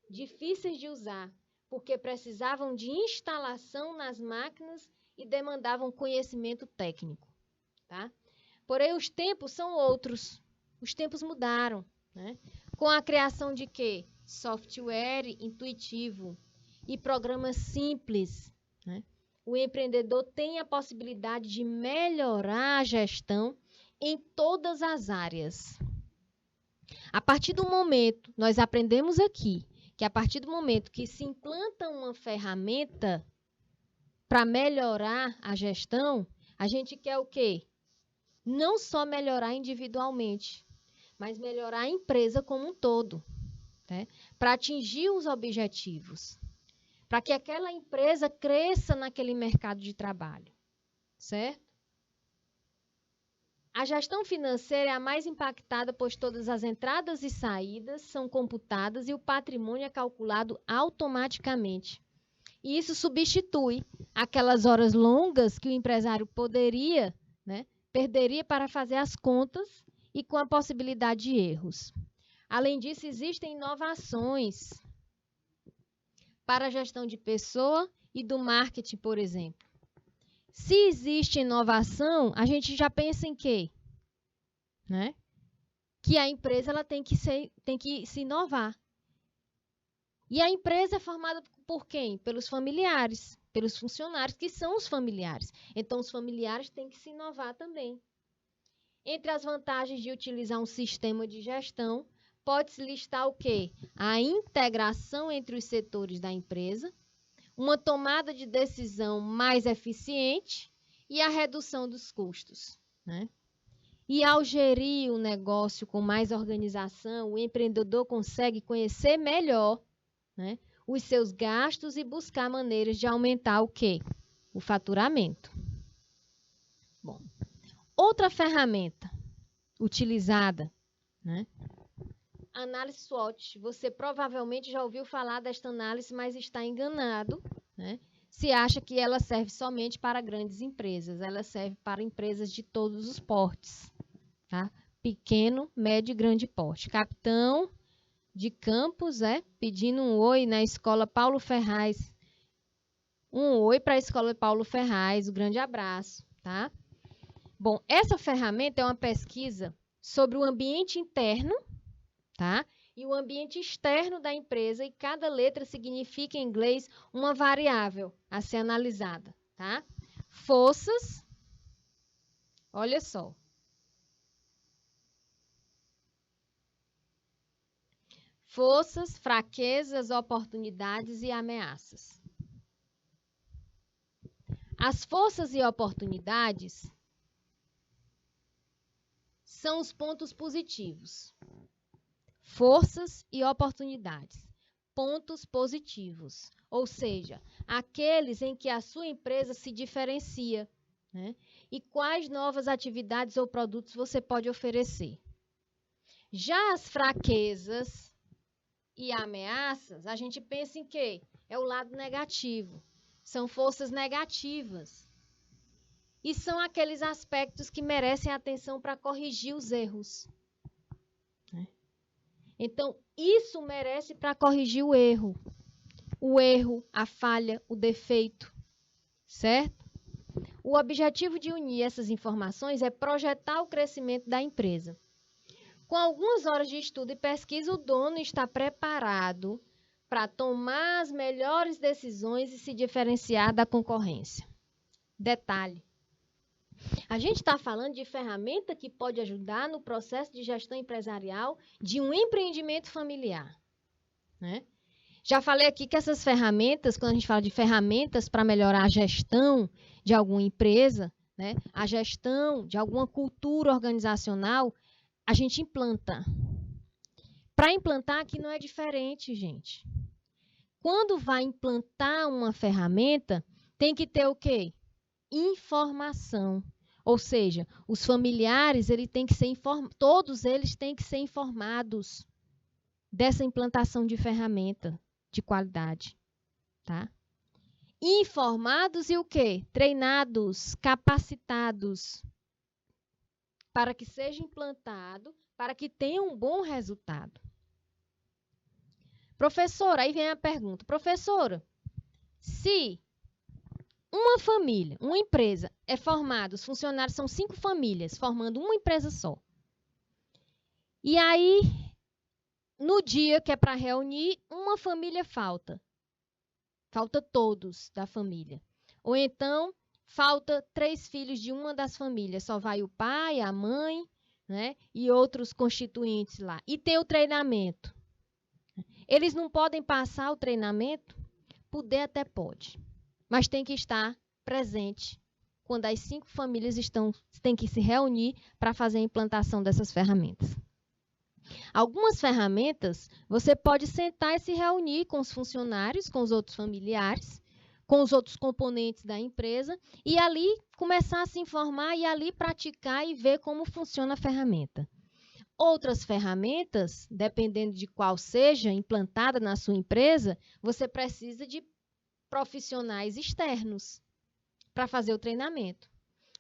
difíceis de usar, porque precisavam de instalação nas máquinas e demandavam conhecimento técnico. Tá? Porém, os tempos são outros. Os tempos mudaram, né? Com a criação de quê? Software intuitivo e programas simples, né? O empreendedor tem a possibilidade de melhorar a gestão em todas as áreas. A partir do momento, nós aprendemos aqui, que a partir do momento que se implanta uma ferramenta para melhorar a gestão, a gente quer o quê? Não só melhorar individualmente, mas melhorar a empresa como um todo, né? Para atingir os objetivos. para que aquela empresa cresça naquele mercado de trabalho, certo? A gestão financeira é a mais impactada, pois todas as entradas e saídas são computadas e o patrimônio é calculado automaticamente. E isso substitui aquelas horas longas que o empresário poderia, perderia para fazer as contas e com a possibilidade de erros. Além disso, existem inovações para a gestão de pessoa e do marketing, por exemplo. Se existe inovação, a gente já pensa em quê? Que a empresa ela tem que se inovar. E a empresa é formada por quem? Pelos familiares, pelos funcionários, que são os familiares. Então, os familiares têm que se inovar também. Entre as vantagens de utilizar um sistema de gestão, pode-se listar o quê? A integração entre os setores da empresa, uma tomada de decisão mais eficiente e a redução dos custos. E ao gerir o negócio com mais organização, o empreendedor consegue conhecer melhor os seus gastos e buscar maneiras de aumentar o quê? O faturamento. Bom, outra ferramenta utilizada, análise SWOT. Você provavelmente já ouviu falar desta análise, mas está enganado, se acha que ela serve somente para grandes empresas. Ela serve para empresas de todos os portes, tá? Pequeno, médio e grande porte. Capitão de Campos, pedindo um oi na Escola Paulo Ferraz. Um oi para a Escola Paulo Ferraz, um grande abraço, tá? Bom, essa ferramenta é uma pesquisa sobre o ambiente interno, tá? E o ambiente externo da empresa, e cada letra significa em inglês uma variável a ser analisada, tá? Forças, olha só. Forças, fraquezas, oportunidades e ameaças. As forças e oportunidades são os pontos positivos. Forças e oportunidades. Pontos positivos. Ou seja, aqueles em que a sua empresa se diferencia. E quais novas atividades ou produtos você pode oferecer. Já as fraquezas e ameaças, a gente pensa em quê? É o lado negativo. São forças negativas. E são aqueles aspectos que merecem atenção para corrigir os erros. Então, isso merece para corrigir o erro. O erro, a falha, o defeito. Certo? O objetivo de unir essas informações é projetar o crescimento da empresa. Com algumas horas de estudo e pesquisa, o dono está preparado para tomar as melhores decisões e se diferenciar da concorrência. Detalhe. A gente está falando de ferramenta que pode ajudar no processo de gestão empresarial de um empreendimento familiar. Já falei aqui que essas ferramentas, quando a gente fala de ferramentas para melhorar a gestão de alguma empresa, a gestão de alguma cultura organizacional, a gente implanta. Para implantar aqui não é diferente, gente. Quando vai implantar uma ferramenta, tem que ter o quê? Informação. Ou seja, os familiares, todos eles têm que ser informados dessa implantação de ferramenta de qualidade, tá? Informados e o quê? Treinados, capacitados, para que seja implantado, para que tenha um bom resultado. Professora, aí vem a pergunta. Professora, se uma família, uma empresa é formada, os funcionários são 5 famílias, formando uma empresa só. E aí, no dia que é para reunir, uma família falta. Falta todos da família. Ou então, falta 3 filhos de uma das famílias. Só vai o pai, a mãe, e outros constituintes lá. E tem o treinamento. Eles não podem passar o treinamento? Poder até pode. Mas tem que estar presente quando as 5 famílias têm que se reunir para fazer a implantação dessas ferramentas. Algumas ferramentas, você pode sentar e se reunir com os funcionários, com os outros familiares, com os outros componentes da empresa e ali começar a se informar e ali praticar e ver como funciona a ferramenta. Outras ferramentas, dependendo de qual seja implantada na sua empresa, você precisa de profissionais externos para fazer o treinamento.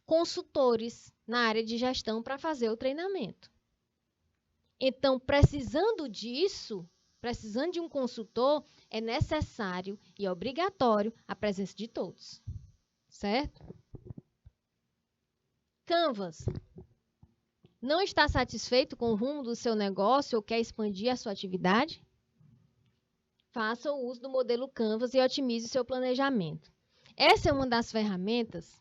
Consultores na área de gestão para fazer o treinamento. Então, precisando disso, precisando de um consultor, é necessário e obrigatório a presença de todos. Certo? Canvas. Não está satisfeito com o rumo do seu negócio ou quer expandir a sua atividade? Faça o uso do modelo Canvas e otimize o seu planejamento. Essa é uma das ferramentas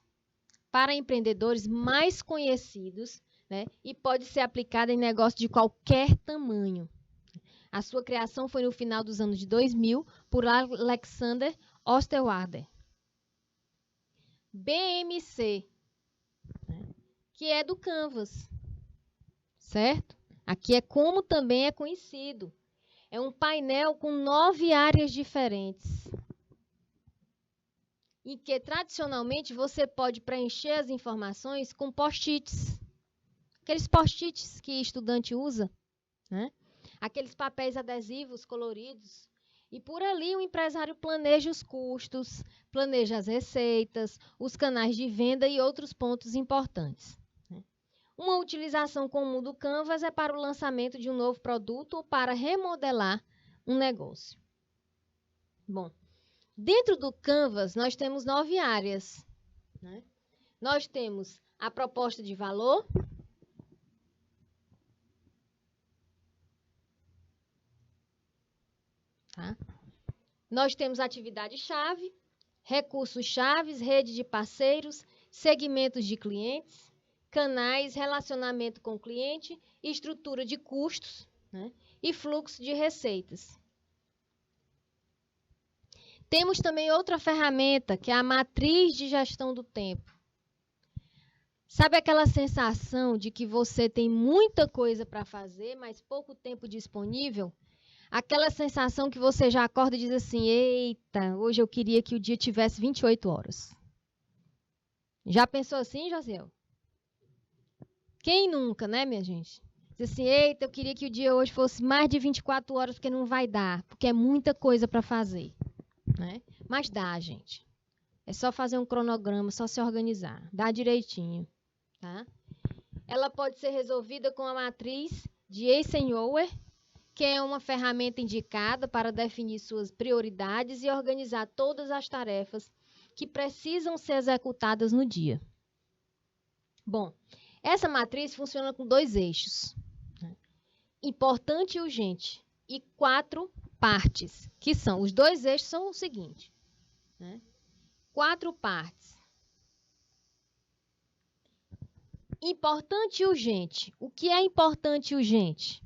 para empreendedores mais conhecidos, né, e pode ser aplicada em negócio de qualquer tamanho. A sua criação foi no final dos anos de 2000 por Alexander Osterwalder. BMC, né, que é do Canvas, certo? Aqui é como também é conhecido. É um painel com 9 áreas diferentes, em que tradicionalmente você pode preencher as informações com post-its. Aqueles post-its que estudante usa, né? Aqueles papéis adesivos coloridos. E por ali o empresário planeja os custos, planeja as receitas, os canais de venda e outros pontos importantes. Uma utilização comum do Canvas é para o lançamento de um novo produto ou para remodelar um negócio. Bom, dentro do Canvas nós temos 9 áreas, né? Nós temos a proposta de valor, tá? Nós temos atividade-chave, recursos-chaves, rede de parceiros, segmentos de clientes, canais, relacionamento com o cliente, estrutura de custos, né, e fluxo de receitas. Temos também outra ferramenta, que é a matriz de gestão do tempo. Sabe aquela sensação de que você tem muita coisa para fazer, mas pouco tempo disponível? Aquela sensação que você já acorda e diz assim, eita, hoje eu queria que o dia tivesse 28 horas. Já pensou assim, Josiel? Quem nunca, né, minha gente? Diz assim, eita, eu queria que o dia hoje fosse mais de 24 horas, porque não vai dar, porque é muita coisa para fazer, né? Mas dá, gente. É só fazer um cronograma, só se organizar. Dá direitinho, tá? Ela pode ser resolvida com a matriz de Eisenhower, que é uma ferramenta indicada para definir suas prioridades e organizar todas as tarefas que precisam ser executadas no dia. Bom, essa matriz funciona com 2 eixos, né? Importante e urgente, e 4 partes, que são, os 2 eixos são o seguinte, né? 4 partes. Importante e urgente. O que é importante e urgente?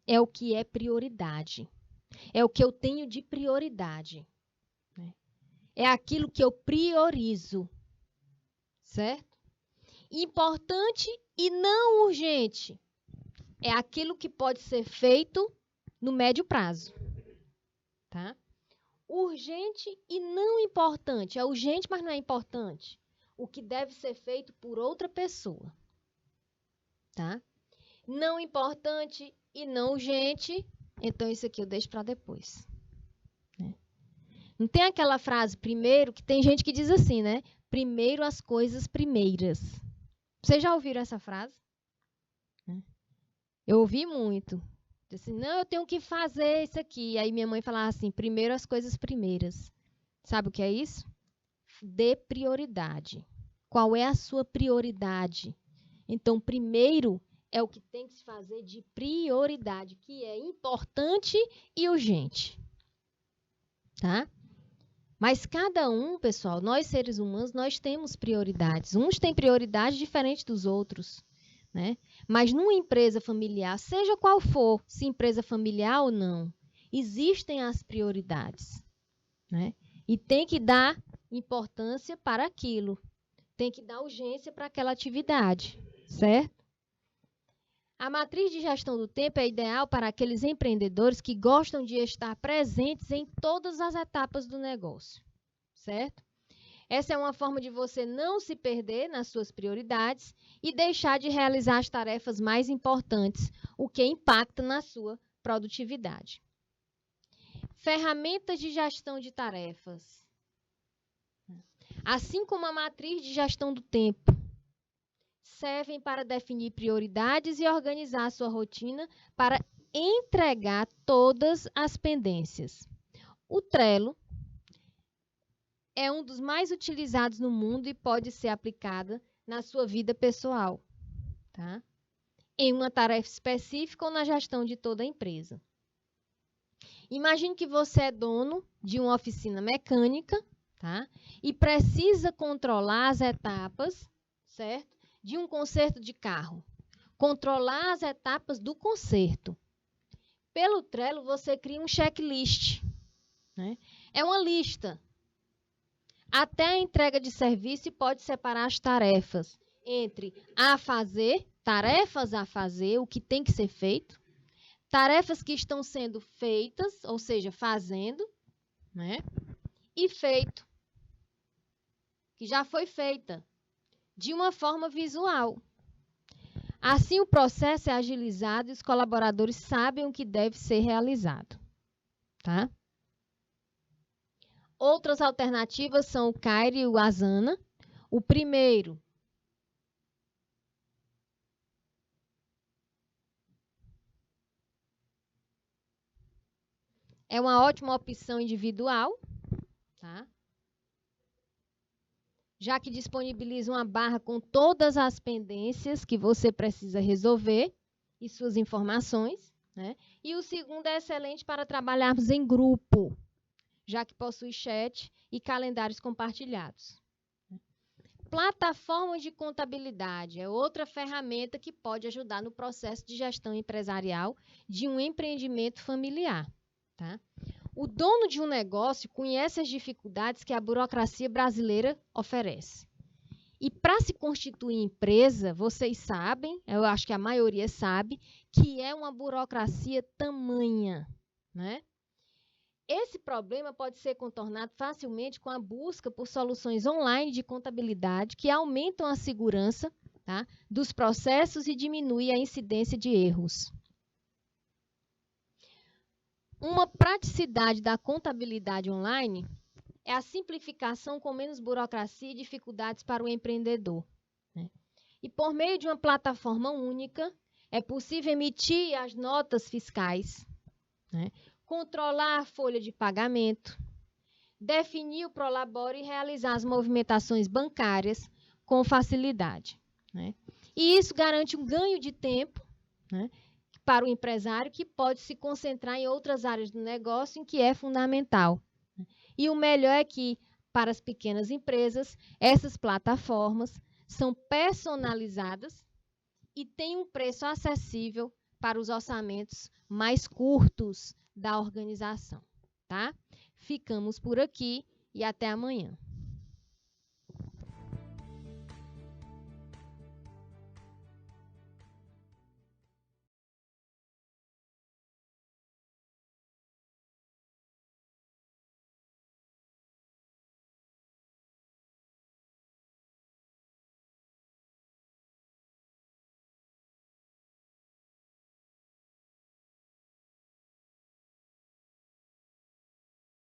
É o que é prioridade. É o que eu tenho de prioridade, né? É aquilo que eu priorizo, certo? Importante e não urgente. É aquilo que pode ser feito no médio prazo, tá? Urgente e não importante. É urgente, mas não é importante. O que deve ser feito por outra pessoa, tá? Não importante e não urgente, então isso aqui eu deixo para depois, né? Não tem aquela frase primeiro, que tem gente que diz assim, né? Primeiro as coisas primeiras. Vocês já ouviram essa frase? Eu ouvi muito. Disse, não, eu tenho que fazer isso aqui. Aí minha mãe falava assim, primeiro as coisas primeiras. Sabe o que é isso? Dê prioridade. Qual é a sua prioridade? Então, primeiro é o que tem que se fazer de prioridade, que é importante e urgente. Tá? Mas cada um, pessoal, nós seres humanos, nós temos prioridades. Uns têm prioridade diferente dos outros, né? Mas numa empresa familiar, seja qual for, se empresa familiar ou não, existem as prioridades, né? E tem que dar importância para aquilo. Tem que dar urgência para aquela atividade, certo? A matriz de gestão do tempo é ideal para aqueles empreendedores que gostam de estar presentes em todas as etapas do negócio, certo? Essa é uma forma de você não se perder nas suas prioridades e deixar de realizar as tarefas mais importantes, o que impacta na sua produtividade. Ferramentas de gestão de tarefas. Assim como a matriz de gestão do tempo, servem para definir prioridades e organizar a sua rotina para entregar todas as pendências. O Trello é um dos mais utilizados no mundo e pode ser aplicada na sua vida pessoal, tá? Em uma tarefa específica ou na gestão de toda a empresa. Imagine que você é dono de uma oficina mecânica, tá? E precisa controlar as etapas, certo? De um conserto de carro. Controlar as etapas do conserto. Pelo Trello, você cria um checklist, né? É uma lista. Até a entrega de serviço e pode separar as tarefas entre a fazer, tarefas a fazer, o que tem que ser feito, tarefas que estão sendo feitas, ou seja, fazendo, né? E feito, que já foi feita, de uma forma visual. Assim, o processo é agilizado e os colaboradores sabem o que deve ser realizado, tá? Outras alternativas são o Kairi e o Asana. O primeiro é uma ótima opção individual, tá? Já que disponibiliza uma barra com todas as pendências que você precisa resolver e suas informações, né? E o segundo é excelente para trabalharmos em grupo, já que possui chat e calendários compartilhados. Plataformas de contabilidade é outra ferramenta que pode ajudar no processo de gestão empresarial de um empreendimento familiar, tá? O dono de um negócio conhece as dificuldades que a burocracia brasileira oferece. E para se constituir empresa, vocês sabem, eu acho que a maioria sabe, que é uma burocracia tamanha, né? Esse problema pode ser contornado facilmente com a busca por soluções online de contabilidade que aumentam a segurança, tá, dos processos e diminuem a incidência de erros. Uma praticidade da contabilidade online é a simplificação com menos burocracia e dificuldades para o empreendedor, né? E por meio de uma plataforma única, é possível emitir as notas fiscais, né? Controlar a folha de pagamento, definir o Prolabore e realizar as movimentações bancárias com facilidade, né? E isso garante um ganho de tempo, né, para o empresário que pode se concentrar em outras áreas do negócio em que é fundamental. E o melhor é que, para as pequenas empresas, essas plataformas são personalizadas e têm um preço acessível para os orçamentos mais curtos da organização, tá? Ficamos por aqui e até amanhã.